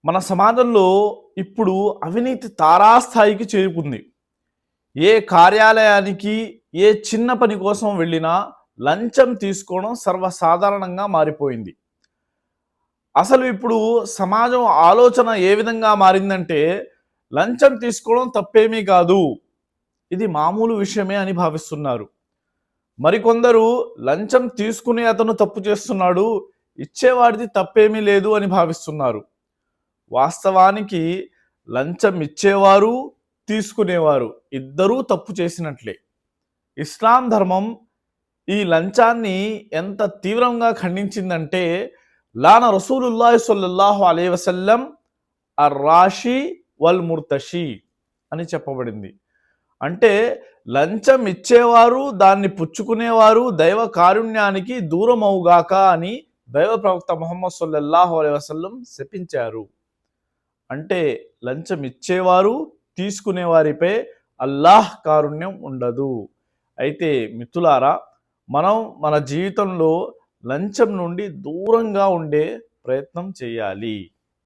మన సమాజంలో ఇప్పుడు అవినీతి తారాస్థాయికి చేరుకుంది. ఏ కార్యాలయానికి, ఏ చిన్న పని కోసం వెళ్ళినా లంచం తీసుకోవడం సర్వసాధారణంగా మారిపోయింది. అసలు ఇప్పుడు సమాజం ఆలోచన ఏ విధంగా మారిందంటే, లంచం తీసుకోవడం తప్పేమీ కాదు, ఇది మామూలు విషయమే అని భావిస్తున్నారు. మరికొందరు లంచం తీసుకునే అతను తప్పు చేస్తున్నాడు, ఇచ్చేవాడిది తప్పేమీ లేదు అని భావిస్తున్నారు. వాస్తవానికి లంచం ఇచ్చేవారు, తీసుకునేవారు ఇద్దరూ తప్పు చేసినట్లే. ఇస్లాం ధర్మం ఈ లంచాన్ని ఎంత తీవ్రంగా ఖండించిందంటే, లాన రసూలుల్లాహి స్వల్లల్లాహు అలైహి వసల్లం అర్రాషి వల్ ముర్తషి అని చెప్పబడింది. అంటే లంచం ఇచ్చేవారు, దాన్ని పుచ్చుకునేవారు దైవ కారుణ్యానికి దూరమవుగాక అని దైవ ప్రవక్త ముహమ్మద్ సల్లల్లాహు అలైహి వసల్లం శపించారు. అంటే లంచం ఇచ్చేవారు, తీసుకునేవారిపై అల్లాహ్ కారుణ్యం ఉండదు. అయితే మిత్రులారా, మనం మన జీవితంలో లంచం నుండి దూరంగా ఉండే ప్రయత్నం చేయాలి.